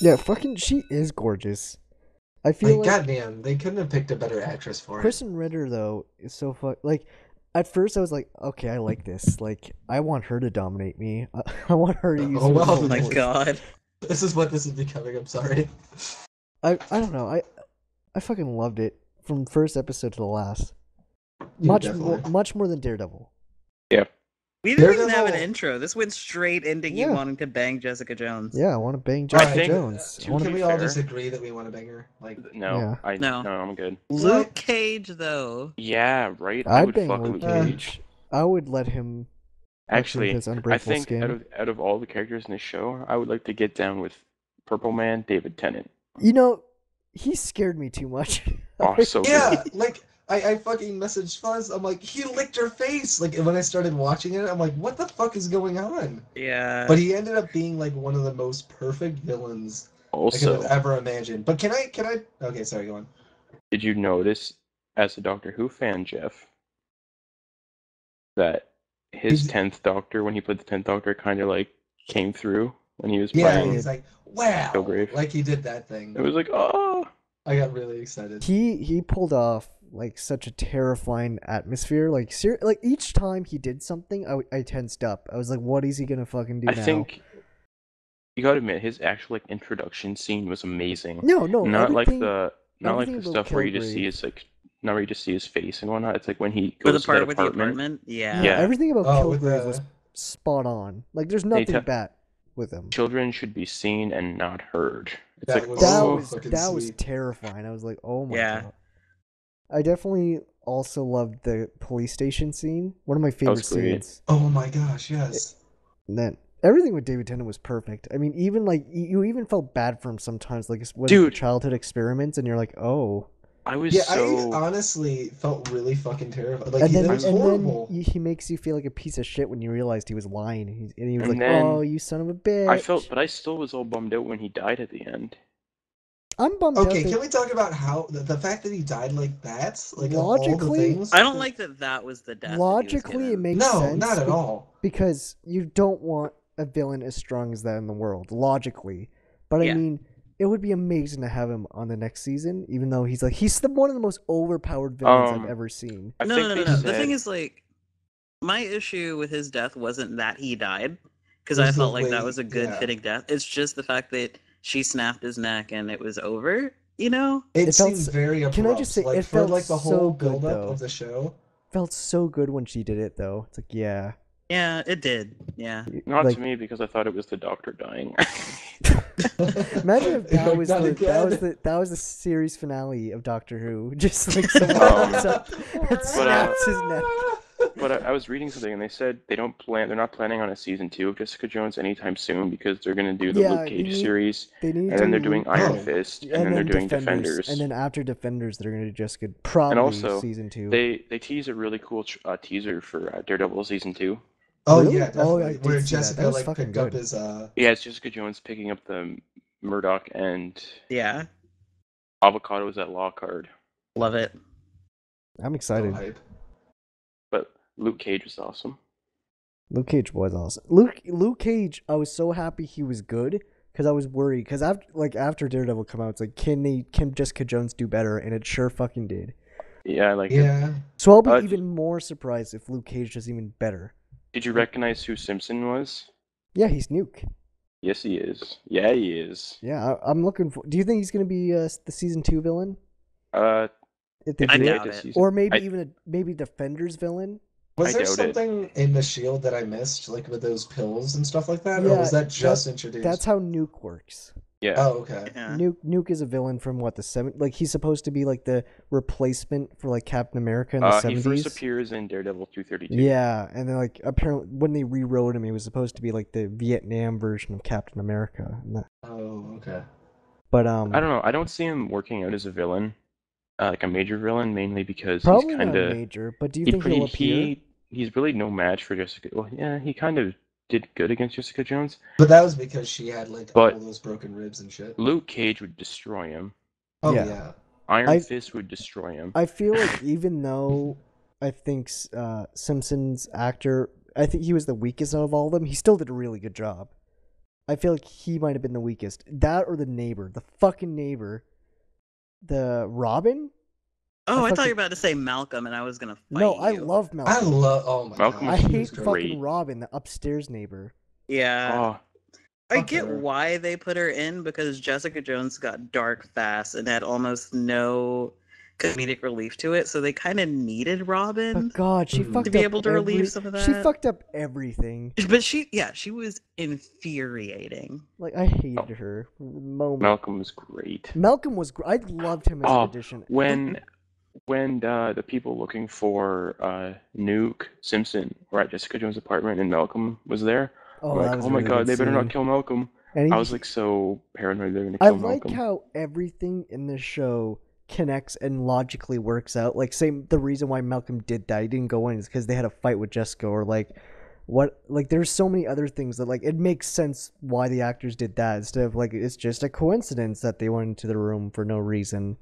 Yeah, fucking, she is gorgeous. I feel Like, like goddamn, they couldn't have picked a better actress for it. Kristen Ritter though is so like. At first, I was like, okay, I like this. Like, I want her to dominate me. I want her to use Oh her well, Oh full my force. god. this is what this is becoming. I'm sorry. I don't know. I fucking loved it from first episode to the last. Yeah, definitely. Much more than Daredevil. Yeah. We didn't even Daredevil- have an intro. This went straight into you Yeah. wanting to bang Jessica Jones. Yeah, I want to bang All Jessica right, Jones. I to wanna, Can be we all fair- just agree that we want to bang her? Like, No, Yeah. No. I'm good. Luke Cage, though. Yeah, right. I I'd would bang fuck Luke Luke Cage. Cage. I would let him. Actually, his I unbreakable think skin. out of all the characters in this show, I would like to get down with Purple Man, David Tennant. You know, he scared me too much. Oh, so yeah, good. like I fucking messaged Fuzz. I'm like, he licked her face. Like when I started watching it, I'm like, what the fuck is going on? Yeah. But he ended up being like one of the most perfect villains I could have Also, ever imagined. But can I? Okay, sorry, go on. did you notice, as a Doctor Who fan, Jeff, that his He's- 10th Doctor, when he played the 10th Doctor, kind of like came through when he was Yeah, playing? he's like, wow, Kilgrave. like he did that thing. It was like, oh. I got really excited. He pulled off like such a terrifying atmosphere. Like like each time he did something, I tensed up. I was like, what is he gonna fucking do I now? think you gotta admit his actual like introduction scene was amazing. No, not like everything- the not like everything the about stuff where you just see Kilgrave. his like not where you just see his face and whatnot. It's like when he For the goes to part that with the apartment. apartment? Yeah. Yeah, Yeah. everything about Oh, with Kilgrave the- was spot on. Like, there's They nothing te- bad with him. Children should be seen and not heard. It's That like was That so was fucking that was sweet. terrifying. I was like, oh my Yeah. god. I definitely also loved the police station scene. One of my favorite was great. scenes. Oh my gosh, yes. And then everything with David Tennant was perfect. I mean, even like you even felt bad for him sometimes, like when Dude. childhood experiments, and you're like, oh. I was Yeah, so I honestly felt really fucking terrified. Like And then it was and horrible. then he makes you feel like a piece of shit when you realized he was lying. And he was And like, then oh, you son of a bitch. but I still was all bummed out when he died at the end. I'm bummed Okay, out that can we talk about how the fact that he died like that? Like of all the Logically- things. I don't like that was the death. logically it makes No, sense. not at all. Because you don't want a villain as strong as that in the world, logically. But I Yeah. mean, it would be amazing to have him on the next season, even though he's one of the most overpowered villains I've ever seen. I No, think no, they no, no. The said- thing is, like, my issue with his death wasn't that he died, because It was I the felt like that way- was a good yeah. fitting death. It's just the fact that she snapped his neck and it was over, you know? It It felt seems s- very abrupt. can I just say, like it for felt like the so whole good, build-up though. of the show. Felt so good when she did it, though. It's like, yeah. Yeah, it did. Yeah. Not like, to me because I thought it was the Doctor dying. Imagine if that Like, was not again. that was the series finale of Doctor Who. Just like someone Um, comes up and snaps his neck. But I was reading something and they said they're not planning on a season 2 of Jessica Jones anytime soon because they're gonna do the Yeah, Luke Cage series, They need and to then they're doing Iron Oh. Fist, and then they're doing Defenders. And then after Defenders, they're going to do Jessica, probably And also, season 2. They tease a really cool teaser for Daredevil season 2. Oh Really? yeah, Oh, definitely. I did Where see that. Jessica That was like fucking picked up good. his Yeah, it's Jessica Jones picking up the Murdoch and Yeah. Avocados at Lockhart. Love it. I'm excited. hype. But Luke Cage was awesome. Luke Cage was awesome. Luke Cage, I was so happy he was good because I was worried because after Daredevil come out, it's like can Jessica Jones do better, and it sure fucking did. Yeah, I like it. Yeah. So I'll be Uh, even more surprised if Luke Cage does even better. Did you recognize who Simpson was? Yeah, he's Nuke. Yes, he is. Yeah, he is. Yeah, I'm looking for. Do you think he's gonna be the season 2 villain? If they if I they do make it? doubt a it. season- Or maybe I- even maybe Defenders villain. Was I there doubt it. something in the Shield that I missed, like with those pills and stuff like that, or Yeah, was that just introduced? That's how Nuke works. Yeah. Oh, okay. Yeah. Nuke is a villain from what, the like he's supposed to be like the replacement for like Captain America in the He 70s. first appears in Daredevil 232. Yeah, and then like apparently when they rewrote him, he was supposed to be like the Vietnam version of Captain America. Oh, okay. But I don't know. I don't see him working out as a villain, like a major villain, mainly because probably he's kind not of major. But do you think he'll appear? he's really no match for Jessica. Well, yeah, he kind of did good against Jessica Jones. But that was because she had like But- all those broken ribs and shit. Luke Cage would destroy him. Oh Yeah. yeah. Iron Fist would destroy him. I feel like even though I think Simpson's actor, I think he was the weakest out of all of them, he still did a really good job. I feel like he might have been the weakest. That or the neighbor, the fucking neighbor, the Robin. Oh, I thought fucking- you were about to say Malcolm, and I was gonna fight No, I you. love I Malcolm. love. Oh my Malcolm god. I was hate great. fucking Robin, the upstairs neighbor. Yeah, Oh, I Fuck get her. why they put her in, because Jessica Jones got dark fast and had almost no comedic relief to it, so they kind of needed Robin But God, she Mhm. fucked to be up able to relieve some of that. She fucked up everything. But she was infuriating. Like I hated her. Moment. Malcolm was great. Malcolm was. I loved him as an addition. when the people looking for Nuke Simpson were at Jessica Jones' apartment and Malcolm was there, Oh, I'm that like, was oh a my really god, good they better not scene. kill Malcolm. And I was like so paranoid they were gonna I kill like Malcolm. how everything in the show connects and logically works out. Like, same the reason why Malcolm did that, he didn't go in, is because they had a fight with Jessica, or like what, like there's so many other things that like it makes sense why the actors did that instead of like it's just a coincidence that they went into the room for no reason.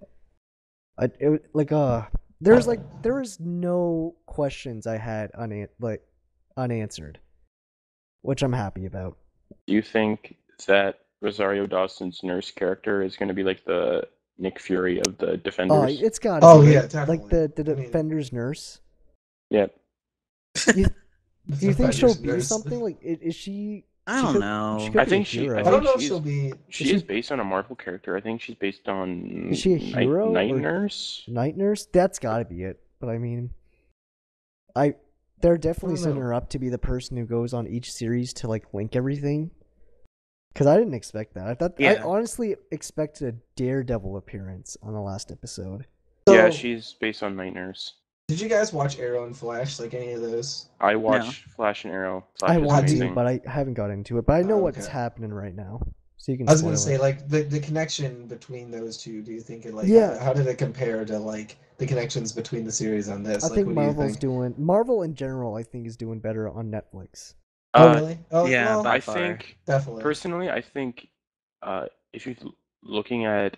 There was no questions I had unanswered, which I'm happy about. Do you think that Rosario Dawson's nurse character is going to be like the Nick Fury of the Oh, Defenders? it's gotta Oh be yeah, like definitely. the Defender's nurse. Yep. Do you think she'll Defender's be nurse. something? Like, is she? I she don't could- know. She could I be think a she- hero. I don't know if she's- she'll be. She is based on a Marvel character. I think she's based on Is she a hero Night or- Nurse? Night Nurse. That's gotta be it. But I mean, they're definitely don't setting know. her up to be the person who goes on each series to like link everything. Because I didn't expect that. I Yeah. honestly expected a Daredevil appearance on the last episode. Yeah, So, she's based on Night Nurse. Did you guys watch Arrow and Flash? Like any of those? I watched Flash and Arrow. Flash I is want amazing. to, but I haven't got into it. But I know Oh, what's okay. happening right now, so you can. I was gonna spoil say, it. like the connection between those two. Do you think it like? Yeah. How did it compare to like the connections between the series on this? I Like, think what do you Marvel's think? doing Marvel in general. I think is doing better on Netflix. Oh really? Oh yeah, well, by I far. think definitely. personally, I think if you're looking at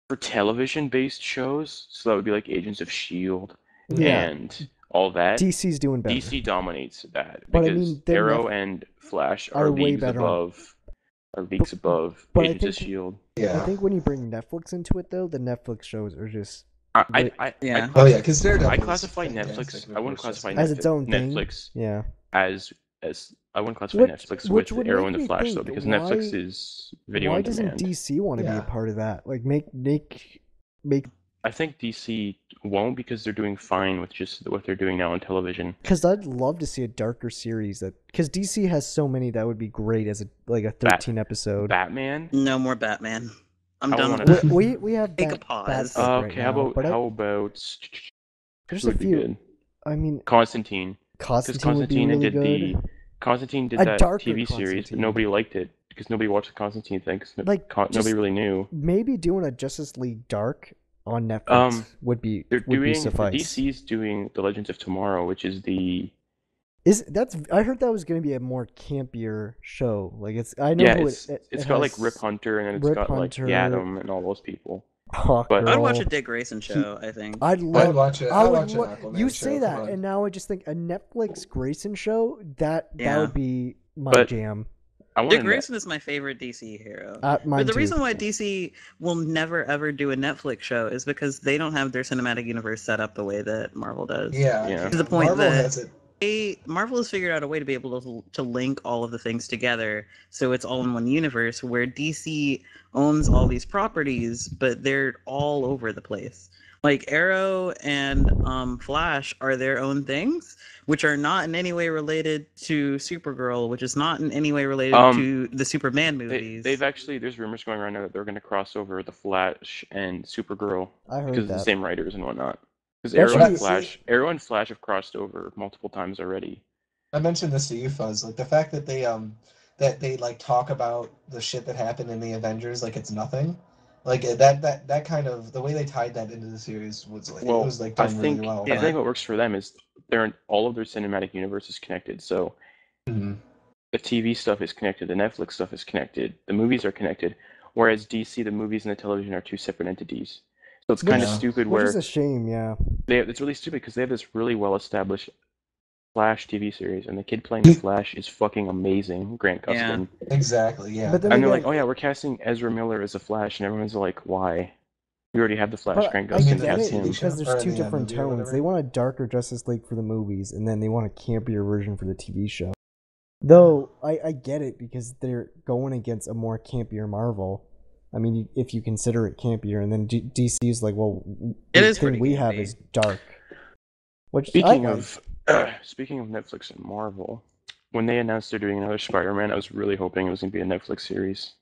for television-based shows, so that would be like Agents of Shield Yeah. and all that. DC's doing better. DC dominates that But I because mean, they're Arrow and Flash are are way leagues better on- above. Are leagues above but I Agents of think- Shield. Yeah. I think when you bring Netflix into it, though, the Netflix shows are just Yeah. Oh yeah, because Daredevil. I is classify fantastic, Netflix. of I wouldn't course, classify Jessica. as its own thing. Netflix Yeah. as I wouldn't classify Netflix which with would Arrow make and the me Flash though, think, because why- Netflix is video Why on doesn't demand. DC want to be Yeah. a part of that? Like make. I think DC won't because they're doing fine with just what they're doing now on television. Because I'd love to see a darker series that. Because DC has so many that would be great as a 13 episode. Batman. No more Batman. I'm I done wanna- with it. We have Take a Bat- pause. Batfleck right Okay, now, but how about there's who a would be few. good? I mean, Constantine. Because Constantine would be Constantine really did good. Constantine did A that darker TV series, but Constantine. nobody liked it because nobody watched the Constantine thing. 'Cause Like, nobody just- really knew. Maybe doing a Justice League Dark on Netflix would be suffice. DC's doing the Legends of Tomorrow, which is the I heard that was going to be a more campier show. Like I know yeah, who it's it got like has Rip Hunter and then it's Rip got like Hunter, the Atom and all those people. Hawk but- I'd watch a Girl. Dick Grayson show, I think. I'd I'd love. watch it. I I'd would. watch an Aquaman You show, say come that, on. and now I just think a Netflix Grayson show that Yeah. would be my But- jam. I want Dick to Grayson is my favorite DC hero. Mine But the too. reason why DC will never ever do a Netflix show is because they don't have their cinematic universe set up the way that Marvel does. Yeah. To the point Marvel that- has it. Marvel has figured out a way to be able to link all of the things together, so it's all in one universe. Where DC owns all these properties, but they're all over the place. Like Arrow and Flash are their own things, which are not in any way related to Supergirl, which is not in any way related to the Superman movies. They've actually there's rumors going around now that they're going to cross over the Flash and Supergirl I heard because of that. the same writers and whatnot. Because That's Arrow and Flash have crossed over multiple times already. I mentioned this to you, Fuzz. Like the fact that they like talk about the shit that happened in the Avengers like it's nothing. Like that kind of the way they tied that into the series was like it was like done really well. I think what works for them is all of their cinematic universe is connected. So Mhm. the TV stuff is connected, the Netflix stuff is connected, the movies are connected. Whereas DC, the movies and the television are two separate entities. So it's kind of Yeah. stupid Which where is a shame. Yeah. it's really stupid because they have this really well established Flash TV series, and the kid playing the Flash is fucking amazing. Grant Gustin. Exactly. Yeah. But then And they're again, like, oh yeah, we're casting Ezra Miller as the Flash, and everyone's like, why? We already have the Flash. but Grant I Gustin, get cast it him. because there's Or two the different movie or tones. whatever. They want a darker Justice League for the movies, and then they want a campier version for the TV show. Though I get it because they're going against a more campier Marvel. I mean, if you consider it campier, and then DC is like, well, It the is thing pretty we have campy. is dark. Which Speaking I of Netflix and Marvel, when they announced they're doing another Spider-Man, I was really hoping it was going to be a Netflix series.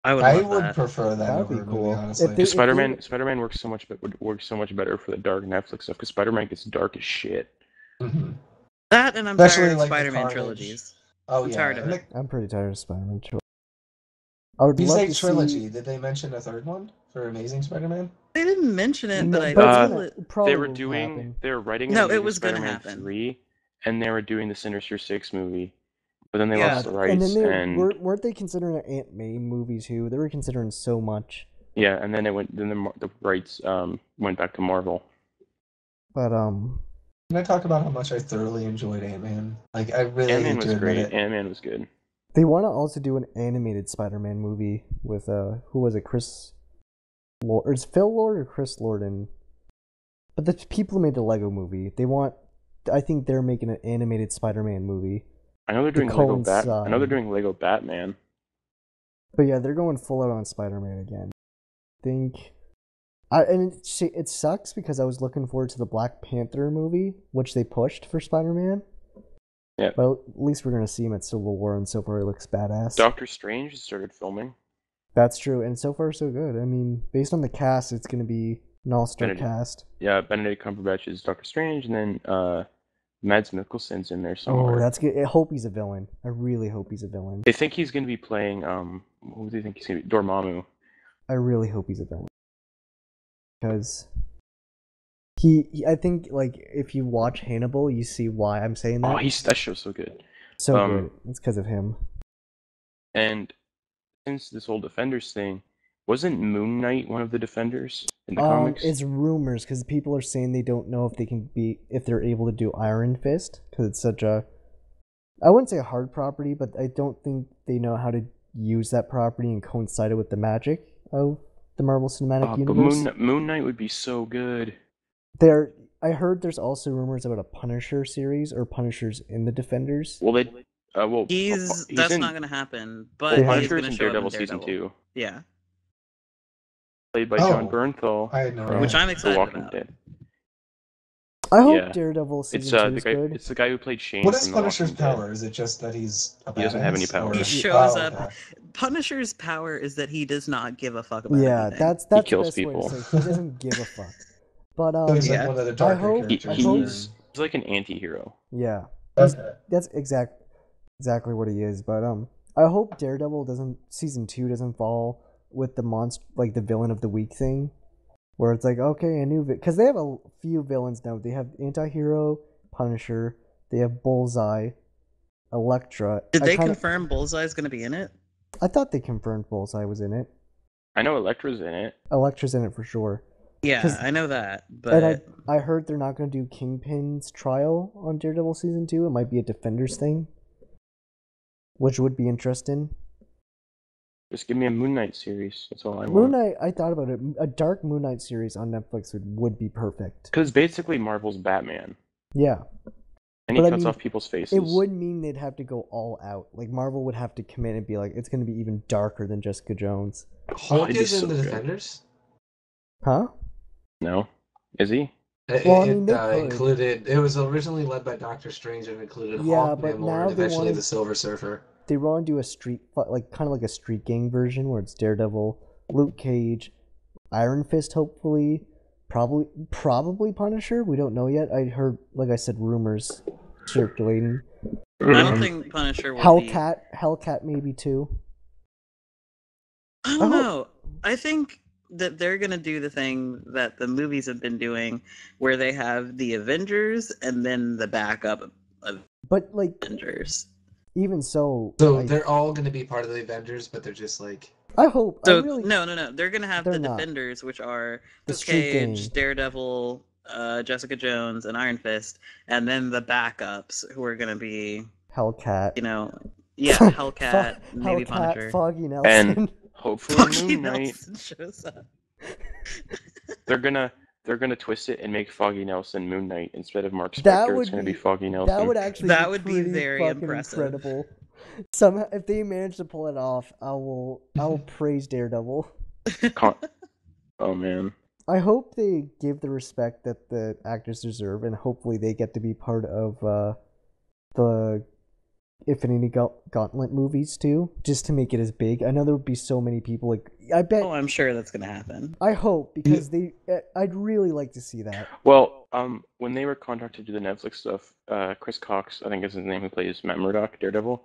I would I love would that. prefer that That'd over be a cool. movie, honestly. If they- Spider-Man works so much, would work so much better for the dark Netflix stuff because Spider-Man gets dark as shit. Mhm. That and I'm Especially, tired of like, the Spider-Man Carnage. trilogies. Oh I'm yeah. tired of and it. I'm pretty tired of Spider-Man. I would You love say to trilogy. see. Did they mention a third one for Amazing Spider-Man? They didn't mention it, No, but I but it's feel gonna it. probably They were will happen. writing No, an it Amazing was gonna Spider-Man happen. 3, and they were doing the Sinister Six movie, but then they Yeah. lost the And rights, then and weren't they considering an Aunt May movie too? They were considering so much. yeah, and then the rights went back to Marvel. But Can I talk about how much I thoroughly enjoyed Ant-Man? Like, I really Ant-Man hate was to admit great. it. Ant-Man was good. they want to also do an animated Spider-Man movie with who was it? Chris Lord, or is Phil Lord or Chris Lord? And but the people who made the Lego movie, they want. I think they're making an animated Spider-Man movie. I know they're To doing Lego coincide. I know they're doing Lego Batman. But yeah, they're going full out on Spider-Man again. I think. It sucks because I was looking forward to the Black Panther movie, which they pushed for Spider-Man. Yeah. But at least we're gonna see him at Civil War, and so far he looks badass. Doctor Strange started filming. That's true, and so far so good. I mean, based on the cast, it's gonna be an all-star Benedict. cast. Yeah, Benedict Cumberbatch is Doctor Strange, and then Mads Mikkelsen's in there Oh, somewhere. that's good. I hope he's a villain. I really hope he's a villain. They think he's gonna be playing who do they think he's gonna be? Dormammu. I really hope he's a villain because I think like if you watch Hannibal, you see why I'm saying that. Oh, that show's so good. so good. It's because of him. And since this whole Defenders thing, wasn't Moon Knight one of the Defenders in the Um, comics? it's rumors because people are saying they don't know if they're able to do Iron Fist because it's such a, I wouldn't say a hard property, but I don't think they know how to use that property and coincide it with the magic of the Marvel Cinematic But Universe. Moon Knight would be so good. I heard there's also rumors about a Punisher series or Punishers in the Defenders. Well, That's in, not gonna happen. well, But he is Punisher's gonna in show up Daredevil in season Daredevil. 2, Yeah, played by Oh, John Bernthal I had no from idea. which I'm The excited Walking about. Dead. I hope Yeah. Daredevil It's season 2 is good. it's the guy who played Shane. What is from The Punisher's Walking Dead. power? Is it just that he's a badass? He doesn't have any power. or- He shows Oh, up. okay. Punisher's power is that he does not give a fuck about Yeah, anything. that's the kills best way people. to say it. He doesn't give a fuck. But So he's Yeah. like one of the darker hope- characters. He's like an anti-hero. yeah, Okay. that's exactly what he is. But I hope Daredevil season 2 doesn't fall with the monster, like the villain of the week thing, where it's like, okay, a new because they have a few villains now. They have anti-hero, Punisher, they have Bullseye, Elektra. Did they confirm Bullseye's gonna be in it? I thought they confirmed Bullseye was in it. I know Elektra's in it. Elektra's in it for sure. Yeah, 'Cause- I know that. But And I heard they're not going to do Kingpin's trial on Daredevil season 2. It might be a Defenders thing, which would be interesting. Just give me a Moon Knight series. That's all I Moon want. Knight, I thought about it. A dark Moon Knight series on Netflix would be perfect. Because basically Marvel's Batman, Yeah. and he But I cuts mean, off people's faces. It would mean they'd have to go all out. Like Marvel would have to commit and be like, it's going to be even darker than Jessica Jones. Hulk it'd be is in so the good. Defenders? Huh? No, is he? Well, I mean, they could. Included. It was originally led by Doctor Strange and included Yeah, Hulk, but Namor, now and they eventually wanna- the Silver Surfer. They want to do a kind of like a street gang version where it's Daredevil, Luke Cage, Iron Fist, hopefully, probably Punisher. We don't know yet. I heard, like I said, rumors circulating. I don't think Punisher will be. Hellcat maybe too. I don't know. I think that they're gonna do the thing that the movies have been doing, where they have the Avengers and then the backup of But like, Avengers. even so, So they're all going to be part of the Avengers, but they're just like. I hope. So I really, no. They're gonna have They're the not. Defenders, which are The Luke street Cage, gang. Daredevil, Jessica Jones, and Iron Fist, and then the backups who are gonna be, Hellcat. Hellcat, maybe Hellcat, Punisher. Foggy Nelson. And hopefully Foggy Moon Knight. Nelson shows up. They're gonna twist it and make Foggy Nelson Moon Knight instead of Mark That Spector. would It's gonna be be Foggy Nelson. That would actually That be would be pretty very fucking impressive. incredible. Somehow, if they manage to pull it off, I will praise Daredevil. Oh man. I hope they give the respect that the actors deserve, and hopefully they get to be part of the Infinity Gauntlet movies too, just to make it as big. I know there would be so many people. Like, I bet. Oh, I'm sure that's gonna happen. I hope, because I'd really like to see that. Well, when they were contracted to do the Netflix stuff, Chris Cox, I think is his name, who plays Matt Murdock, Daredevil.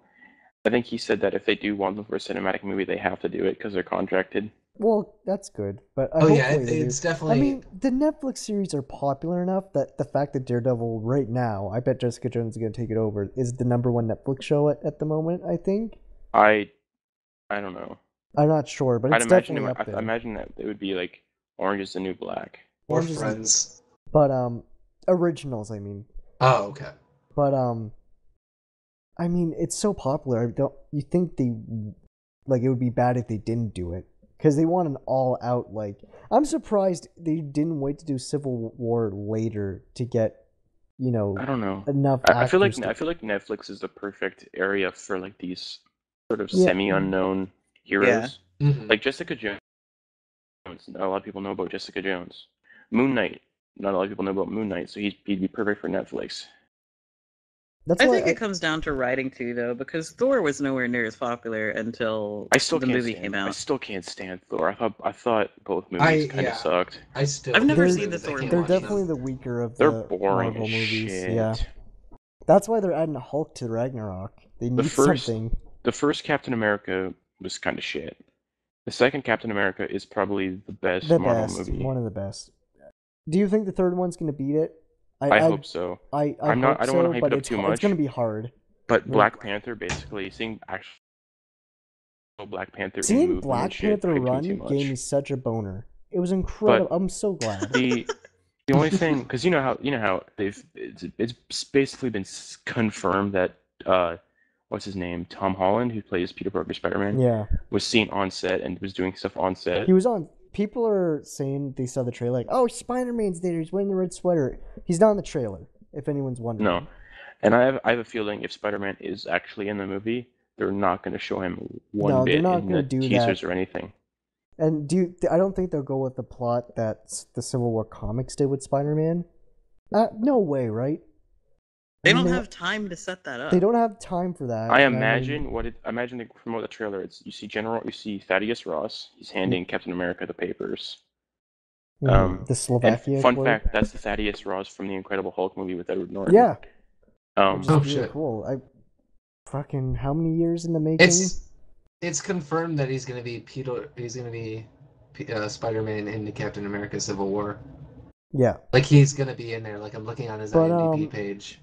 I think he said that if they do want them for a cinematic movie, they have to do it because they're contracted. Well, that's good, but it's definitely. I mean, the Netflix series are popular enough that the fact that Daredevil right now, I bet Jessica Jones is going to take it over, is the #1 Netflix show at the moment. I think. I don't know. I'm not sure, but it's definitely up there. I imagine that it would be like Orange is the New Black or Friends. But originals, I mean. Oh, okay. But I mean, it's so popular. You think it would be bad if they didn't do it, because they want an all-out, like, I'm surprised they didn't wait to do Civil War later to get, I don't know, enough I feel like actors I feel like Netflix is the perfect area for like these sort of semi-unknown heroes. Yeah. Mm-hmm. Like Jessica Jones. Not a lot of people know about Jessica Jones. Moon Knight. Not a lot of people know about Moon Knight, so he'd be perfect for Netflix. That's I think it comes down to writing too, though, because Thor was nowhere near as popular until the movie came out. I still can't stand Thor. I thought both movies kind of sucked. I've never seen the Thor. They're definitely the weaker of they're the boring Marvel as movies. shit. Yeah, that's why they're adding Hulk to Ragnarok. They need something. The first Captain America was kind of shit. The second Captain America is probably the best Marvel movie. One of the best. Do you think the third one's gonna beat it? I hope so. I don't want to hype it up too much. It's gonna be hard. But Black Panther, basically, seeing actual Black Panther seeing Black Panther run gave me such a boner. It was incredible. But I'm so glad. The only thing, because you know how it's basically been confirmed that what's his name, Tom Holland, who plays Peter Parker Spider-Man, was seen on set and was doing stuff on set. He was on. People are saying they saw the trailer, like, "Oh, Spider-Man's there. He's wearing the red sweater." He's not in the trailer, if anyone's wondering. No, and I have a feeling if Spider-Man is actually in the movie, they're not going to show him one bit in the teasers or anything. And I don't think they'll go with the plot that the Civil War comics did with Spider-Man. No way, right? They don't have time to set that up. They don't have time for that. I imagine they promote the trailer. You see Thaddeus Ross. He's handing Captain America the papers. The Slovakia. Fun fact: that's the Thaddeus Ross from the Incredible Hulk movie with Edward Norton. Yeah. Which is really cool. Fucking how many years in the making? It's confirmed that he's gonna be Spider-Man in the Captain America Civil War. Yeah. Like, he's gonna be in there. Like, I'm looking on his IMDb page.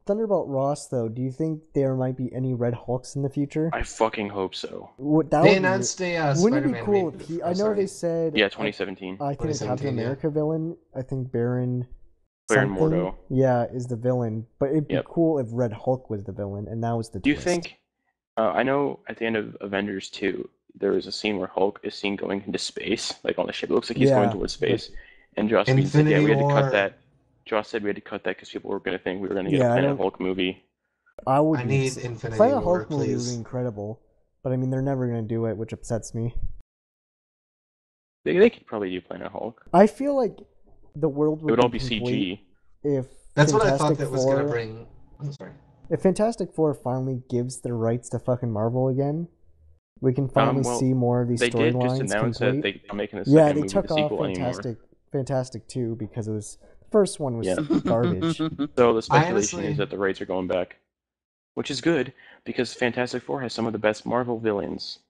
Thunderbolt Ross, though, do you think there might be any Red Hulks in the future? I fucking hope so. They announced a wouldn't it be cool if he... I know they said... Yeah, 2017. I think the Captain America villain, I think Baron Mordo. Yeah, is the villain. But it'd be cool if Red Hulk was the villain, and that was the twist. Do you think... I know at the end of Avengers 2, there was a scene where Hulk is seen going into space, like on the ship. It looks like he's going towards space. And Joss said, we had to cut that. Joss said we had to cut that because people were going to think we were going to get a Planet Hulk movie. I need Infinity Planet War, Hulk movie would be incredible. But I mean, they're never going to do it, which upsets me. They could probably do Planet Hulk. I feel like the world would all be CG. If that's what I thought that was going to bring... I'm sorry. If Fantastic Four finally gives the rights to fucking Marvel again, we can finally see more of these storylines. They did just announce that they're not making a second movie, took the sequel off anymore. Fantastic 2 because it was the first one was garbage. So the speculation is that the rights are going back, which is good because Fantastic Four has some of the best Marvel villains.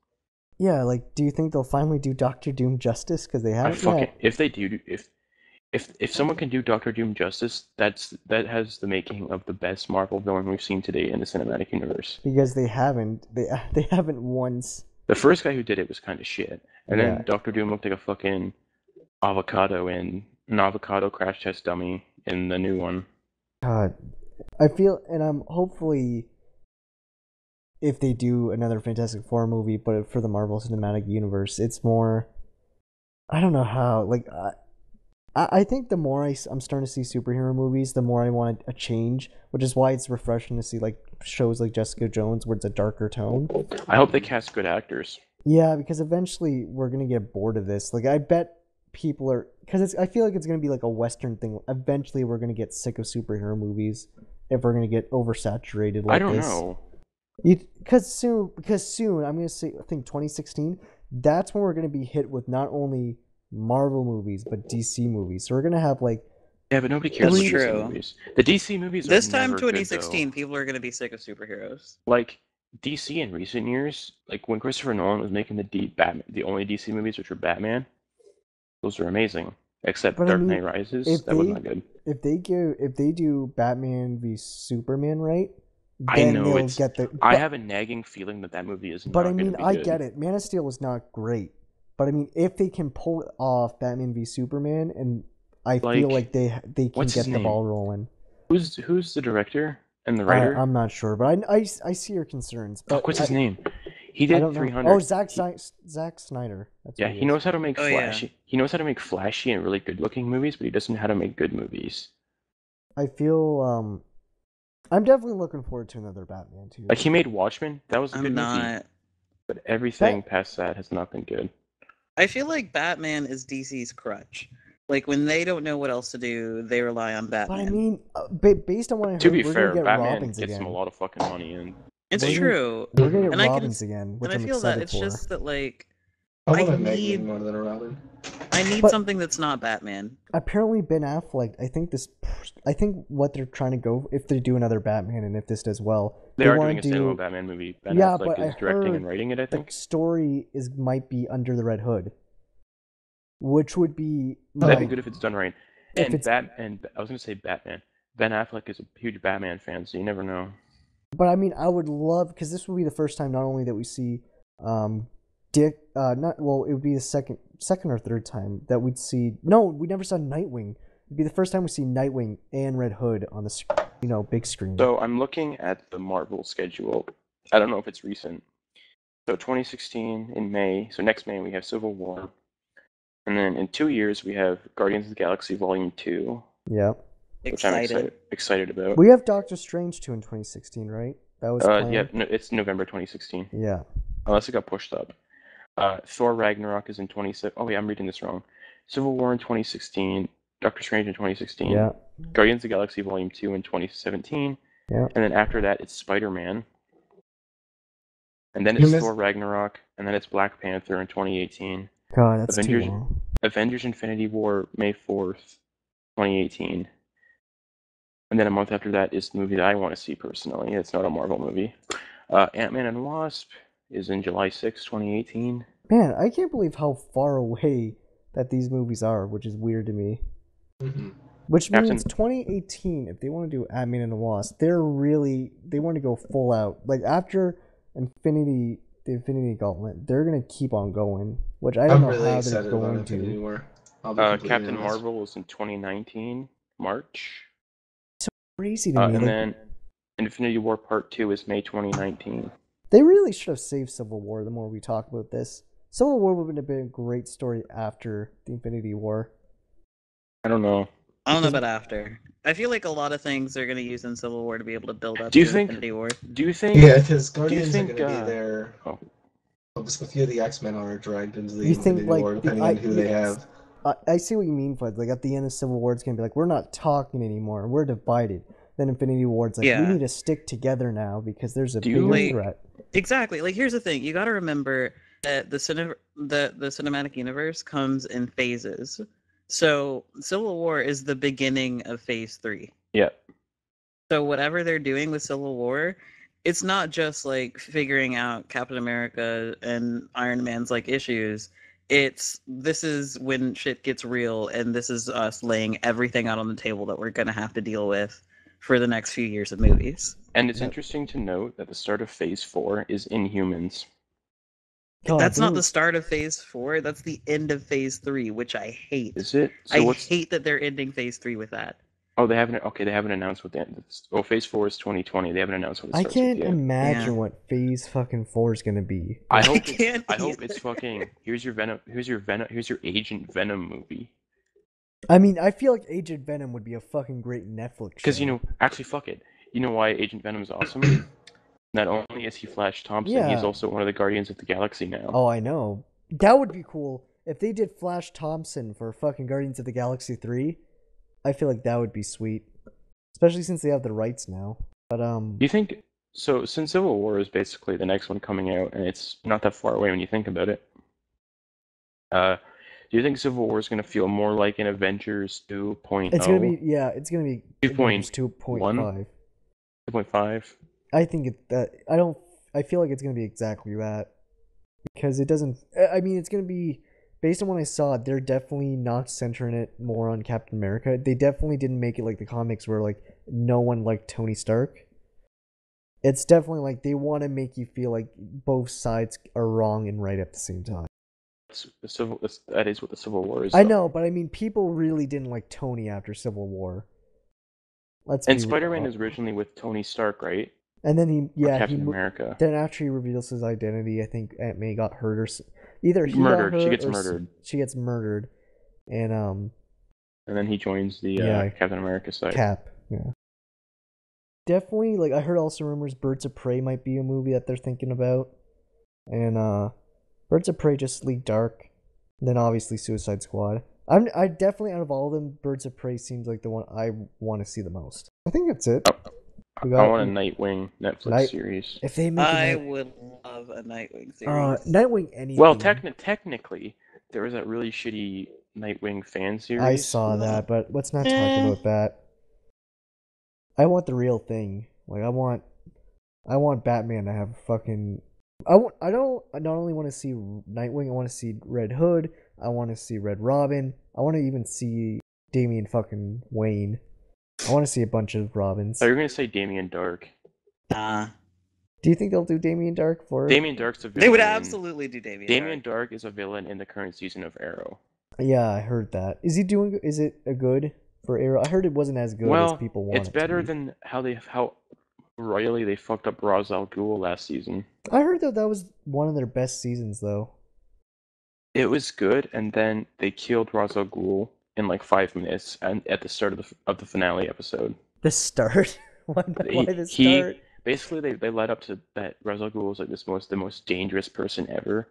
Yeah, like, do you think they'll finally do Doctor Doom justice? Because they haven't yet. If they do, if someone can do Doctor Doom justice, that has the making of the best Marvel villain we've seen today in the cinematic universe. Because they haven't once. The first guy who did it was kind of shit, and then Doctor Doom looked like a fucking avocado in an avocado crash test dummy in the new one. God, I feel, and I'm hopefully, if they do another Fantastic Four movie, but for the Marvel Cinematic Universe, it's more. I don't know how. Like, I think the more I'm starting to see superhero movies, the more I want a change, which is why it's refreshing to see like shows like Jessica Jones, where it's a darker tone. I hope they cast good actors. Yeah, because eventually we're gonna get bored of this. Like, I bet people are, because I feel like it's gonna be like a Western thing. Eventually, we're gonna get sick of superhero movies if we're gonna get oversaturated like I don't this. know. Because soon, I'm gonna say, I think 2016. That's when we're gonna be hit with not only Marvel movies but DC movies. So we're gonna have like. Yeah, but nobody cares about DC movies. The DC movies this are time never 2016 good, people are going to be sick of superheroes. Like DC in recent years, like when Christopher Nolan was making the only DC movies, which were Batman, those were amazing. Except Dark Knight Rises, that was not good. If they do Batman v Superman right, I then know they'll get the. I have a nagging feeling that movie is not But I going to mean, be good. I get it. Man of Steel was not great, but I mean, if they can pull off Batman v Superman, and I feel like they can get the ball rolling. Who's the director and the writer? I'm not sure, but I see your concerns. But what's his name? He did 300. Oh, Zack Snyder. That's yeah, he knows how to make flashy. Yeah. He knows how to make flashy and really good-looking movies, but he doesn't know how to make good movies. I feel I'm definitely looking forward to another Batman too. Like, he made Watchmen. That was a good movie. But everything past that has not been good. I feel like Batman is DC's crutch. Like, when they don't know what else to do, they rely on Batman. But I mean, based on what I heard, to be we're fair, gonna get Batman Robins gets again. him a lot of fucking money, and it's true. We're gonna get Robins again, which and I I'm feel excited that it's for. just that, like, I want a Megan more than a Robin. I need something that's not Batman. Apparently, Ben Affleck. I think what they're trying to go, if they do another Batman, and if this does well, they are doing a standalone Batman movie. Ben Affleck is directing and writing it. I think the story might be Under the Red Hood, which would be that'd be good if it's done right. And I was gonna say Batman. Ben Affleck is a huge Batman fan, so you never know. But I mean, I would love, because this will be the first time not only that we see it would be the second or third time that we'd see. No, we never saw Nightwing. It'd be the first time we see Nightwing and Red Hood on the big screen. So I'm looking at the Marvel schedule. I don't know if it's recent. So 2016 in May. So next May we have Civil War, and then in 2 years we have Guardians of the Galaxy Volume 2. Yeah. Which I'm excited about. We have Doctor Strange 2 in 2016, right? That was planned. Yeah, no, it's November 2016. Yeah. Unless it got pushed up. Thor Ragnarok is in 2017. Oh wait, I'm reading this wrong. Civil War in 2016. Doctor Strange in 2016. Yeah. Guardians of the Galaxy Volume 2 in 2017. Yeah. And then after that, it's Spider-Man. And then it's Thor Ragnarok. And then it's Black Panther in 2018. God, that's too long. Avengers Infinity War, May 4th, 2018. And then a month after that is the movie that I want to see personally. It's not a Marvel movie. Ant-Man and Wasp is in July 6, 2018. Man, I can't believe how far away that these movies are, which is weird to me. Mm-hmm. Which means 2018, if they want to do Ant-Man and the Wasp, they want to go full out. Like, after the Infinity Gauntlet, they're going to keep on going, which I don't know really how they're going to. Captain Marvel is in 2019, March. Crazy to me. And then Infinity War Part 2 is May 2019. They really should have saved Civil War the more we talk about this. Civil War would have been a great story after the Infinity War. I don't know about after. I feel like a lot of things they're going to use in Civil War to be able to build up Infinity War. Do you think... Yeah, because Guardians are going to be there. A few of the X-Men are dragged into the Infinity War, depending on who they have. I see what you mean, Fud. Like, at the end of Civil War, it's going to be like, we're not talking anymore. We're divided. Then Infinity War's like, we need to stick together now because there's a bigger threat. Exactly. Like, here's the thing. You got to remember that the cinematic universe comes in phases. So Civil War is the beginning of Phase 3. Yeah. So whatever they're doing with Civil War, it's not just like figuring out Captain America and Iron Man's like issues. This is when shit gets real, and this is us laying everything out on the table that we're gonna have to deal with for the next few years of movies. And it's interesting to note that the start of Phase 4 is Inhumans. God, That's not the start of Phase 4. That's the end of Phase 3, which I hate. Is it? So I hate that they're ending Phase 3 with that. Oh, they haven't. Okay, they haven't announced what the end. Oh, Phase 4 is 2020. They haven't announced what it I starts with can't yet. imagine what Phase fucking 4 is gonna be. I hope it's fucking. Here's your Venom. Here's your Agent Venom movie. I mean, I feel like Agent Venom would be a fucking great Netflix show. Because actually, fuck it. You know why Agent Venom is awesome? Not only is he Flash Thompson, he's also one of the Guardians of the Galaxy now. Oh, I know. That would be cool if they did Flash Thompson for fucking Guardians of the Galaxy 3. I feel like that would be sweet, especially since they have the rights now. But Do you think so? Since Civil War is basically the next one coming out, and it's not that far away when you think about it. Do you think Civil War is going to feel more like an Avengers 2.0? It's gonna be it's gonna be 2.5. 2.5. I think I feel like it's gonna be exactly that, because it doesn't. I mean, it's gonna be based on what I saw. They're definitely not centering it more on Captain America. They definitely didn't make it like the comics where like no one liked Tony Stark. It's definitely like they want to make you feel like both sides are wrong and right at the same time. That is what the Civil War is. I know, but I mean, people really didn't like Tony after Civil War. And Spider-Man is originally with Tony Stark, right? And then Captain America. Then after he reveals his identity, I think Aunt May got hurt or either he murdered. Got hurt she gets or murdered. She gets murdered, and then he joins the Captain America side. Cap, yeah. Definitely, like I heard also rumors Birds of Prey might be a movie that they're thinking about, and Birds of Prey just leaked Dark, and then obviously Suicide Squad. I definitely out of all of them, Birds of Prey seems like the one I want to see the most. I think that's it. I want a Nightwing Netflix series. If they make I would love a Nightwing series. Nightwing anything. Well, technically, there was that really shitty Nightwing fan series. I saw that, but let's not talk about that. I want the real thing. Like I want Batman to have fucking. I not only want to see Nightwing. I want to see Red Hood. I want to see Red Robin. I want to even see Damian fucking Wayne. I want to see a bunch of Robins. Oh, you're gonna say Damian Dark? Do you think they'll do Damian Dark for? Damian Dark's a villain. They would absolutely do Damian. Damian Dark is a villain in the current season of Arrow. Yeah, I heard that. Is it a good for Arrow? I heard it wasn't as good as people wanted. It's better than how royally they fucked up Ra's al Ghul last season. I heard that was one of their best seasons, though. It was good, and then they killed Ra's al Ghul in like 5 minutes, and at the start of the finale episode. The start? Why the start? Basically, they led up to that Ra's al Ghul was like the most dangerous person ever,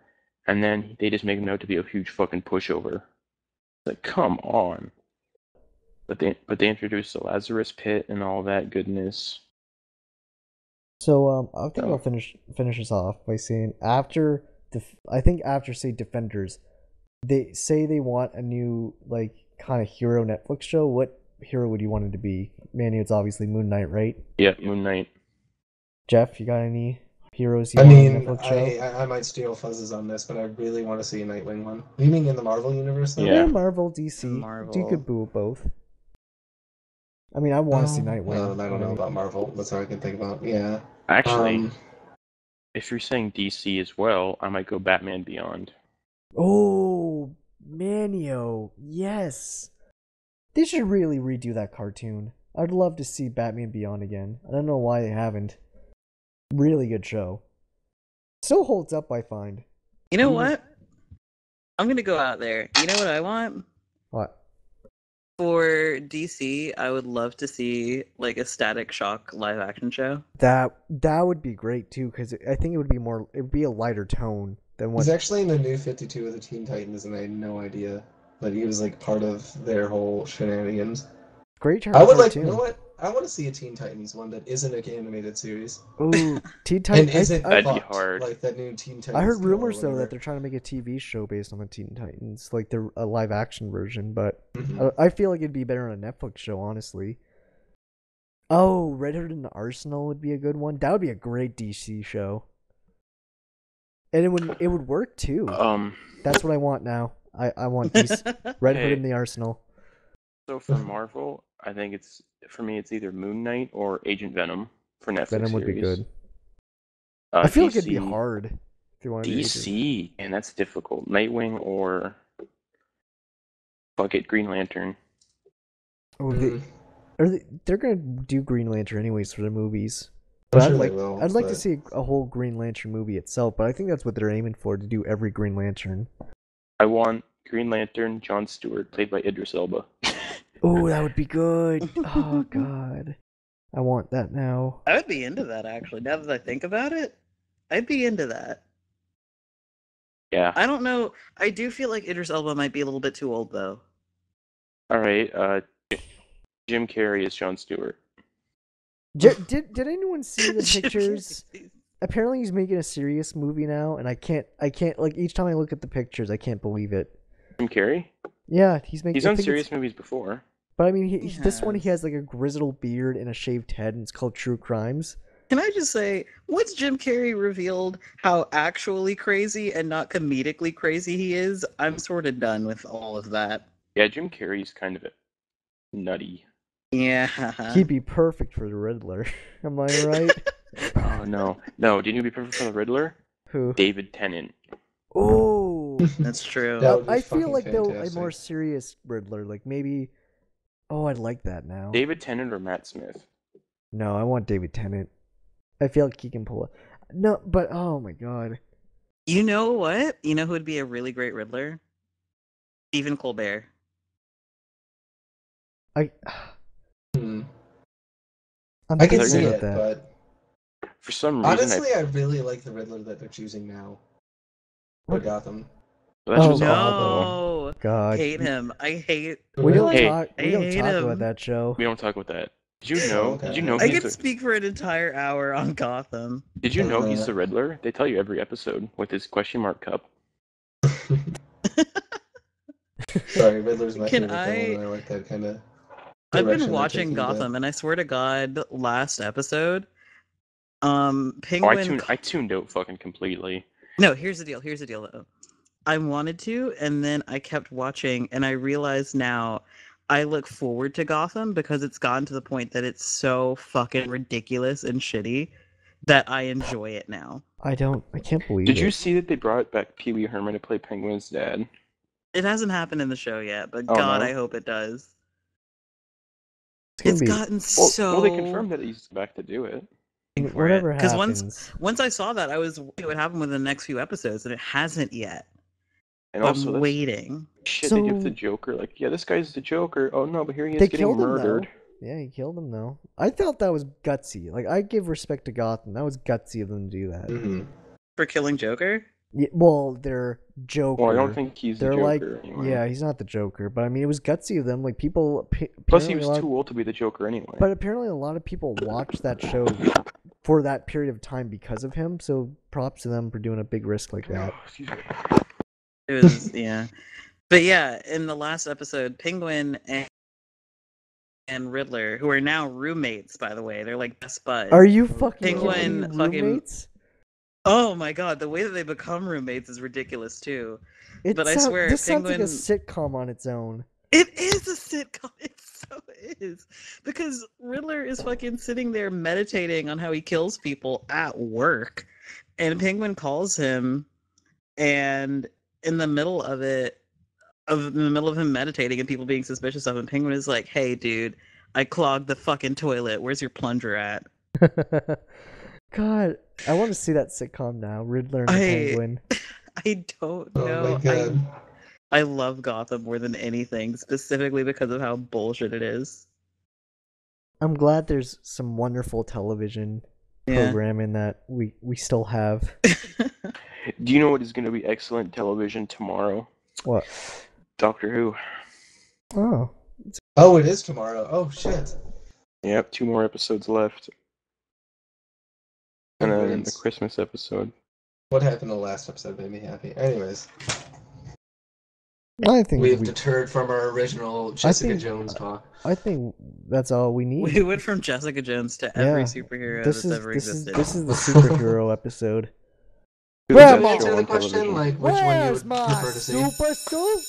and then they just make him out to be a huge fucking pushover. Like, come on. But they introduced the Lazarus Pit and all that goodness. So I think I'll finish us off by saying after say Defenders, they say they want a new like kind of hero Netflix show. What hero would you want it to be? Manny, it's obviously Moon Knight, right? Yeah, Moon Knight. Jeff, you got any heroes? I mean, I might steal Fuzz's on this, but I really want to see a Nightwing one. You mean in the Marvel universe? Though? Yeah, Marvel, DC. Marvel. You could boo both. I mean, I want to see Nightwing. Well, I don't know about Marvel. That's all I can think about. Yeah. Actually, if you're saying DC as well, I might go Batman Beyond. Oh, Manio, yes. They should really redo that cartoon. I'd love to see Batman Beyond again. I don't know why they haven't. Really good show. Still holds up, I find. You know what? I'm gonna go out there. You know what I want? What? For DC, I would love to see like a Static Shock live action show. That would be great too, because I think it would be a lighter tone than what. He's actually in the new 52 of the Teen Titans, and I had no idea that he was like part of their whole shenanigans. Great turn. I would like. You know what? I want to see a Teen Titans one that isn't an animated series. Ooh, Teen Titans. That'd be hard. Like that new Teen Titans. I heard rumors though that they're trying to make a TV show based on the Teen Titans, like a live action version. But I feel like it'd be better on a Netflix show, honestly. Oh, Red Hood and the Arsenal would be a good one. That would be a great DC show, and it would work too. That's what I want now. I want DC, Red Hood and the Arsenal. So for Marvel, I think it's either Moon Knight or Agent Venom for Netflix. Venom would series. be good. I feel like it'd be hard If you want to DC, and that's difficult. Nightwing or fuck it, Green Lantern. Oh, they're gonna do Green Lantern anyways for the movies. But I'd like to see a whole Green Lantern movie itself. But I think that's what they're aiming for, to do every Green Lantern. I want Green Lantern Jon Stewart, played by Idris Elba. Oh, that would be good. Oh God, I want that now. I would be into that, actually. Now that I think about it, I'd be into that. Yeah. I don't know. I do feel like Idris Elba might be a little bit too old, though. All right. Jim Carrey is Jon Stewart. Did anyone see the pictures? Apparently, he's making a serious movie now, and I can't like each time I look at the pictures, I can't believe it. Jim Carrey? Yeah, he's making. He's done serious movies before. But I mean, this one he has like a grizzled beard and a shaved head, and it's called True Crimes. Can I just say, once Jim Carrey revealed how actually crazy and not comedically crazy he is, I'm sort of done with all of that. Yeah, Jim Carrey's kind of nutty. Yeah. He'd be perfect for the Riddler. Am I right? Oh, no. No, didn't you be perfect for the Riddler? Who? David Tennant. Oh! That's true. I feel like though a more serious Riddler, like maybe... Oh, I'd like that now. David Tennant or Matt Smith? No, I want David Tennant. I feel like he can pull it. No, but oh my god. You know what? You know who would be a really great Riddler? Stephen Colbert. I can see it, but for some reason, honestly, I really like the Riddler that they're choosing now for Gotham. Well, no, God, hate him. I hate. We don't talk about that show. We don't talk about that. Did you know? Okay. Did you know? I could speak for an entire hour on Gotham. Did you know he's the Riddler? They tell you every episode with his question mark cup. Sorry, Riddler's my favorite villain. I like that kind of. I've been watching Gotham, and I swear to God, last episode, Penguin. I tuned out fucking completely. No, here's the deal. Here's the deal, though. I wanted to, and then I kept watching, and I realize now I look forward to Gotham because it's gotten to the point that it's so fucking ridiculous and shitty that I enjoy it now. I can't believe it. Did you see that they brought back Pee Wee Herman to play Penguin's dad? It hasn't happened in the show yet, but God, no? I hope it does. It's gotten so... Well, they confirmed that he's back to do it. Whatever happens. Because once I saw that, I was wondering what would happen within the next few episodes, and it hasn't yet. And also, I'm waiting. Shit, they give the Joker, like, yeah, this guy's the Joker. Oh no, but here he is getting murdered. Yeah, he killed him, though. I thought that was gutsy. Like, I give respect to Gotham. That was gutsy of them to do that. Mm-hmm. For killing Joker? Yeah, well, they're Joker. Well, I don't think he's the Joker anymore. Yeah, he's not the Joker. But, I mean, it was gutsy of them. Like, people... Plus, he was too old to be the Joker anyway. But apparently a lot of people watched that show for that period of time because of him. So, props to them for doing a big risk like that. It was, yeah. But yeah, in the last episode, Penguin and Riddler, who are now roommates, by the way, they're like best buds. Are you fucking Penguin roommates? Oh my god, the way that they become roommates is ridiculous too. But I swear, this Penguin... sounds like a sitcom on its own. It is a sitcom. It so is. Because Riddler is fucking sitting there meditating on how he kills people at work. And Penguin calls him, and in the middle of him meditating and people being suspicious of him, Penguin is like, "Hey, dude, I clogged the fucking toilet. Where's your plunger at?" God, I want to see that sitcom now. Riddler and Penguin. I don't know. Oh my God. I love Gotham more than anything, specifically because of how bullshit it is. I'm glad there's some wonderful television programming that we still have. Do you know what is going to be excellent television tomorrow? What? Doctor Who. Oh, it is tomorrow. Oh, shit. Yep, 2 more episodes left. And then the Christmas episode. What happened in the last episode made me happy. Anyways. I think we've deterred from our original Jessica Jones talk. I think that's all we need. We went from Jessica Jones to every superhero that's ever existed. This is the superhero episode. Answer the question, like which one you would prefer to see. Super suit?